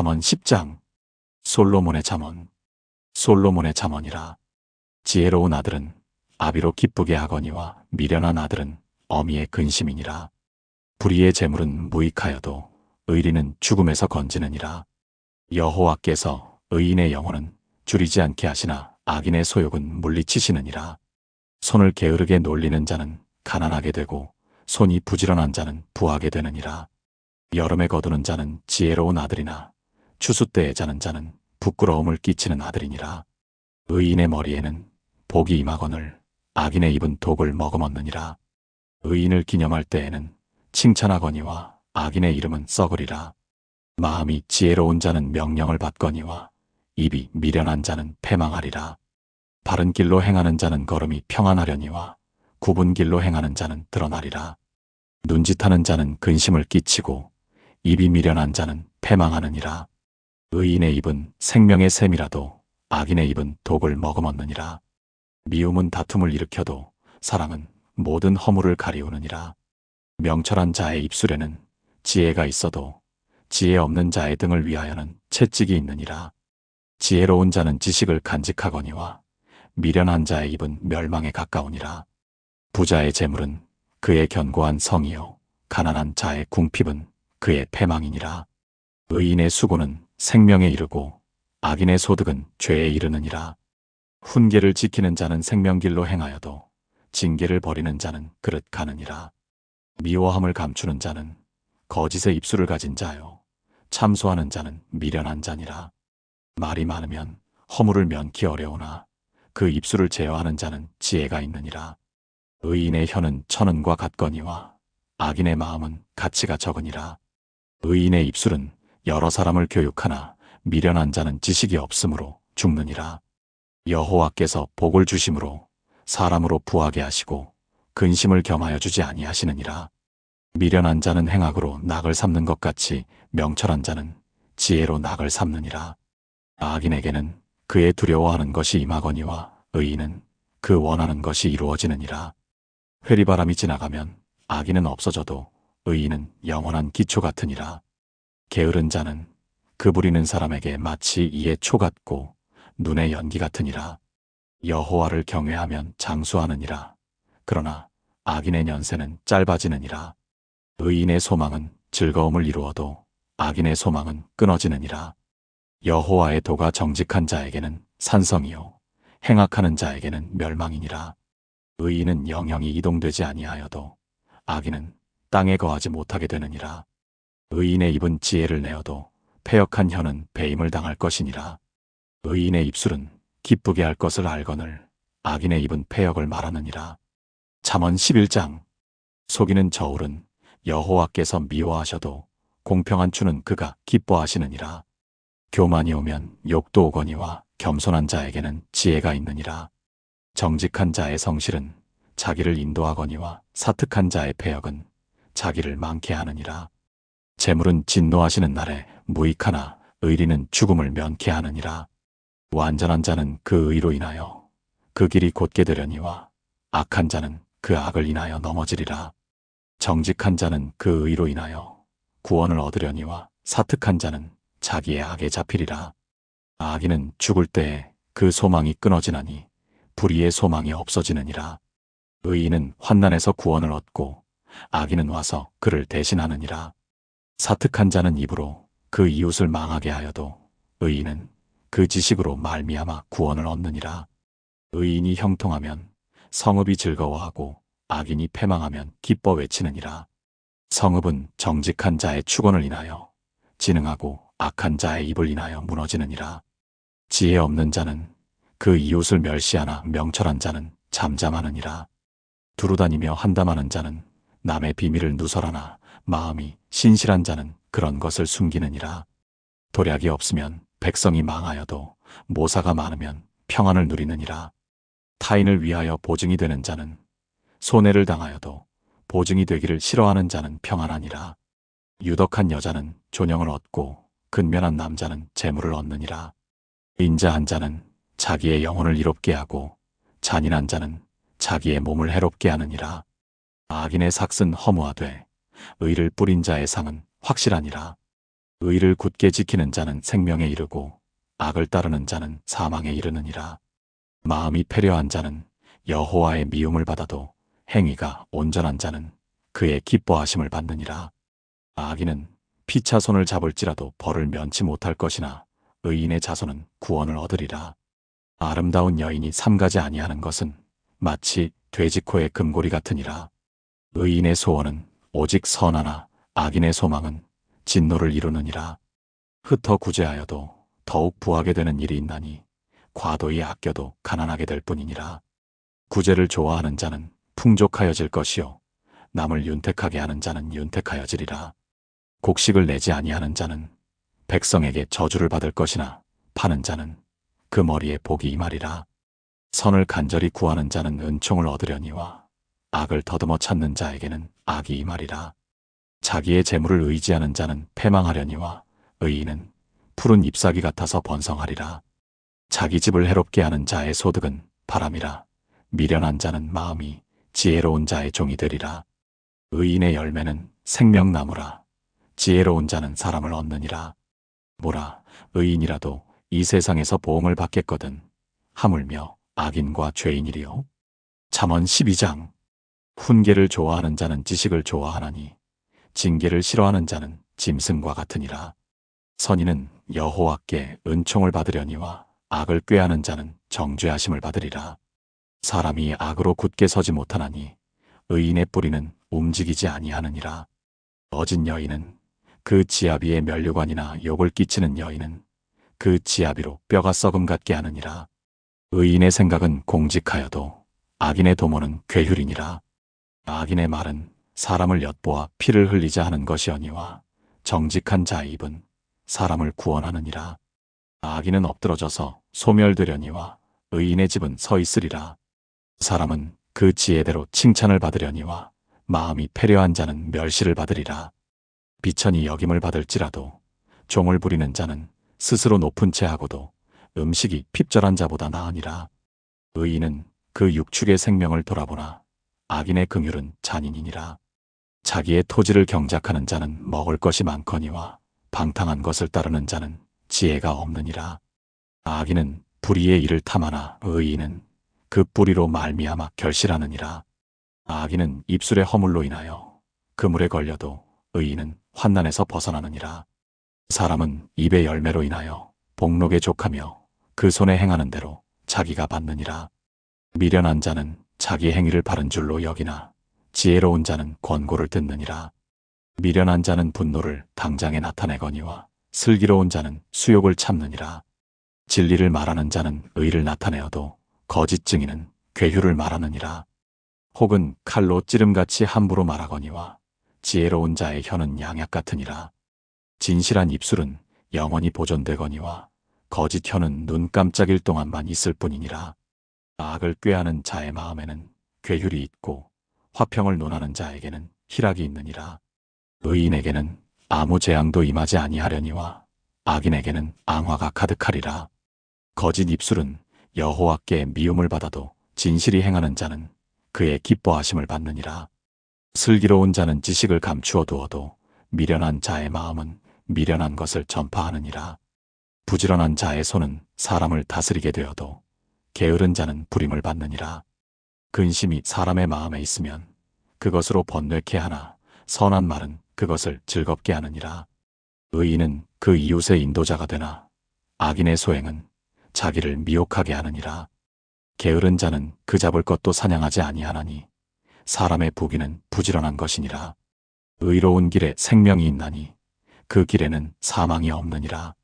잠언 10장. 솔로몬의 잠언. 솔로몬의 잠언이라. 지혜로운 아들은 아비로 기쁘게 하거니와 미련한 아들은 어미의 근심이니라. 불의의 재물은 무익하여도 의리는 죽음에서 건지느니라. 여호와께서 의인의 영혼은 줄이지 않게 하시나 악인의 소욕은 물리치시느니라. 손을 게으르게 놀리는 자는 가난하게 되고 손이 부지런한 자는 부하게 되느니라. 여름에 거두는 자는 지혜로운 아들이나 추수 때에 자는 자는 부끄러움을 끼치는 아들이니라. 의인의 머리에는 복이 임하거늘 악인의 입은 독을 머금었느니라. 의인을 기념할 때에는 칭찬하거니와 악인의 이름은 썩으리라. 마음이 지혜로운 자는 명령을 받거니와 입이 미련한 자는 패망하리라. 바른 길로 행하는 자는 걸음이 평안하려니와 굽은 길로 행하는 자는 드러나리라. 눈짓하는 자는 근심을 끼치고 입이 미련한 자는 패망하느니라. 의인의 입은 생명의 샘이라도 악인의 입은 독을 머금었느니라. 미움은 다툼을 일으켜도 사랑은 모든 허물을 가리우느니라. 명철한 자의 입술에는 지혜가 있어도 지혜 없는 자의 등을 위하여는 채찍이 있느니라. 지혜로운 자는 지식을 간직하거니와 미련한 자의 입은 멸망에 가까우니라. 부자의 재물은 그의 견고한 성이요 가난한 자의 궁핍은 그의 패망이니라. 의인의 수고는 생명에 이르고 악인의 소득은 죄에 이르느니라. 훈계를 지키는 자는 생명길로 행하여도 징계를 버리는 자는 그릇 가느니라. 미워함을 감추는 자는 거짓의 입술을 가진 자요 참소하는 자는 미련한 자니라. 말이 많으면 허물을 면키 어려우나 그 입술을 제어하는 자는 지혜가 있느니라. 의인의 혀는 천은과 같거니와 악인의 마음은 가치가 적으니라. 의인의 입술은 여러 사람을 교육하나 미련한 자는 지식이 없으므로 죽느니라. 여호와께서 복을 주심으로 사람으로 부하게 하시고 근심을 겸하여 주지 아니하시느니라. 미련한 자는 행악으로 낙을 삼는 것 같이 명철한 자는 지혜로 낙을 삼느니라. 악인에게는 그의 두려워하는 것이 임하거니와 의인은 그 원하는 것이 이루어지느니라. 회리바람이 지나가면 악인은 없어져도 의인은 영원한 기초 같으니라. 게으른 자는 그 부리는 사람에게 마치 이의 초 같고 눈의 연기 같으니라. 여호와를 경외하면 장수하느니라. 그러나 악인의 년세는 짧아지느니라. 의인의 소망은 즐거움을 이루어도 악인의 소망은 끊어지느니라. 여호와의 도가 정직한 자에게는 산성이요 행악하는 자에게는 멸망이니라. 의인은 영영이 이동되지 아니하여도 악인은 땅에 거하지 못하게 되느니라. 의인의 입은 지혜를 내어도 패역한 혀는 배임을 당할 것이니라. 의인의 입술은 기쁘게 할 것을 알거늘 악인의 입은 패역을 말하느니라. 잠언 11장. 속이는 저울은 여호와께서 미워하셔도 공평한 추는 그가 기뻐하시느니라. 교만이 오면 욕도 오거니와 겸손한 자에게는 지혜가 있느니라. 정직한 자의 성실은 자기를 인도하거니와 사특한 자의 패역은 자기를 많게 하느니라. 재물은 진노하시는 날에 무익하나 의리는 죽음을 면케 하느니라. 완전한 자는 그 의로 인하여 그 길이 곧게 되려니와 악한 자는 그 악을 인하여 넘어지리라. 정직한 자는 그 의로 인하여 구원을 얻으려니와 사특한 자는 자기의 악에 잡히리라. 악인은 죽을 때에 그 소망이 끊어지나니 불의의 소망이 없어지느니라. 의인은 환난에서 구원을 얻고 악인은 와서 그를 대신하느니라. 사특한 자는 입으로 그 이웃을 망하게 하여도 의인은 그 지식으로 말미암아 구원을 얻느니라. 의인이 형통하면 성읍이 즐거워하고 악인이 패망하면 기뻐 외치느니라. 성읍은 정직한 자의 축원을 인하여 진흥하고 악한 자의 입을 인하여 무너지느니라. 지혜 없는 자는 그 이웃을 멸시하나 명철한 자는 잠잠하느니라. 두루다니며 한담하는 자는 남의 비밀을 누설하나 마음이 신실한 자는 그런 것을 숨기느니라. 도략이 없으면 백성이 망하여도 모사가 많으면 평안을 누리느니라. 타인을 위하여 보증이 되는 자는 손해를 당하여도 보증이 되기를 싫어하는 자는 평안하니라. 유덕한 여자는 존영을 얻고 근면한 남자는 재물을 얻느니라. 인자한 자는 자기의 영혼을 이롭게 하고 잔인한 자는 자기의 몸을 해롭게 하느니라. 악인의 삭은 허무하되 의를 뿌린 자의 상은 확실하니라. 의를 굳게 지키는 자는 생명에 이르고 악을 따르는 자는 사망에 이르느니라. 마음이 패려한 자는 여호와의 미움을 받아도 행위가 온전한 자는 그의 기뻐하심을 받느니라. 악인은 피차 손을 잡을지라도 벌을 면치 못할 것이나 의인의 자손은 구원을 얻으리라. 아름다운 여인이 삼가지 아니하는 것은 마치 돼지코의 금고리 같으니라. 의인의 소원은 오직 선하나 악인의 소망은 진노를 이루느니라. 흩어 구제하여도 더욱 부하게 되는 일이 있나니 과도히 아껴도 가난하게 될 뿐이니라. 구제를 좋아하는 자는 풍족하여질 것이요 남을 윤택하게 하는 자는 윤택하여지리라. 곡식을 내지 아니하는 자는 백성에게 저주를 받을 것이나 파는 자는 그 머리에 복이 임하리라. 선을 간절히 구하는 자는 은총을 얻으려니와 악을 더듬어 찾는 자에게는 악이 임하리라. 자기의 재물을 의지하는 자는 패망하려니와 의인은 푸른 잎사귀 같아서 번성하리라. 자기 집을 해롭게 하는 자의 소득은 바람이라. 미련한 자는 마음이 지혜로운 자의 종이 되리라. 의인의 열매는 생명나무라. 지혜로운 자는 사람을 얻느니라. 뭐라 의인이라도 이 세상에서 보응을 받겠거든 하물며 악인과 죄인이리요. 잠언 12장. 훈계를 좋아하는 자는 지식을 좋아하나니 징계를 싫어하는 자는 짐승과 같으니라. 선인은 여호와께 은총을 받으려니와 악을 꾀하는 자는 정죄하심을 받으리라. 사람이 악으로 굳게 서지 못하나니 의인의 뿌리는 움직이지 아니하느니라. 어진 여인은 그 지아비의 면류관이나 욕을 끼치는 여인은 그 지아비로 뼈가 썩음 같게 하느니라. 의인의 생각은 공직하여도 악인의 도모는 괴휼이니라. 악인의 말은 사람을 엿보아 피를 흘리자 하는 것이오니와 정직한 자의 입은 사람을 구원하느니라. 악인은 엎드러져서 소멸되려니와 의인의 집은 서 있으리라. 사람은 그 지혜대로 칭찬을 받으려니와 마음이 패려한 자는 멸시를 받으리라. 비천이 여김을 받을지라도 종을 부리는 자는 스스로 높은 채 하고도 음식이 핍절한 자보다 나으니라. 의인은 그 육축의 생명을 돌아보나 악인의 긍휼은 잔인이니라. 자기의 토지를 경작하는 자는 먹을 것이 많거니와 방탕한 것을 따르는 자는 지혜가 없느니라. 악인은 불의의 일을 탐하나 의인은 그 뿌리로 말미암아 결실하느니라. 악인은 입술의 허물로 인하여 그물에 걸려도 의인은 환난에서 벗어나느니라. 사람은 입의 열매로 인하여 복록에 족하며 그 손에 행하는 대로 자기가 받느니라. 미련한 자는 자기 행위를 바른 줄로 여기나 지혜로운 자는 권고를 듣느니라. 미련한 자는 분노를 당장에 나타내거니와 슬기로운 자는 수욕을 참느니라. 진리를 말하는 자는 의를 나타내어도 거짓 증인은 괴휼을 말하느니라. 혹은 칼로 찌름같이 함부로 말하거니와 지혜로운 자의 혀는 양약 같으니라. 진실한 입술은 영원히 보존되거니와 거짓 혀는 눈 깜짝일 동안만 있을 뿐이니라. 악을 꾀하는 자의 마음에는 괴휼이 있고 화평을 논하는 자에게는 희락이 있느니라. 의인에게는 아무 재앙도 임하지 아니하려니와 악인에게는 앙화가 가득하리라. 거짓 입술은 여호와께 미움을 받아도 진실이 행하는 자는 그의 기뻐하심을 받느니라. 슬기로운 자는 지식을 감추어 두어도 미련한 자의 마음은 미련한 것을 전파하느니라. 부지런한 자의 손은 사람을 다스리게 되어도 게으른 자는 불임을 받느니라. 근심이 사람의 마음에 있으면 그것으로 번뇌케 하나 선한 말은 그것을 즐겁게 하느니라. 의인은 그 이웃의 인도자가 되나 악인의 소행은 자기를 미혹하게 하느니라. 게으른 자는 그 잡을 것도 사냥하지 아니하나니 사람의 부귀는 부지런한 것이니라. 의로운 길에 생명이 있나니 그 길에는 사망이 없느니라.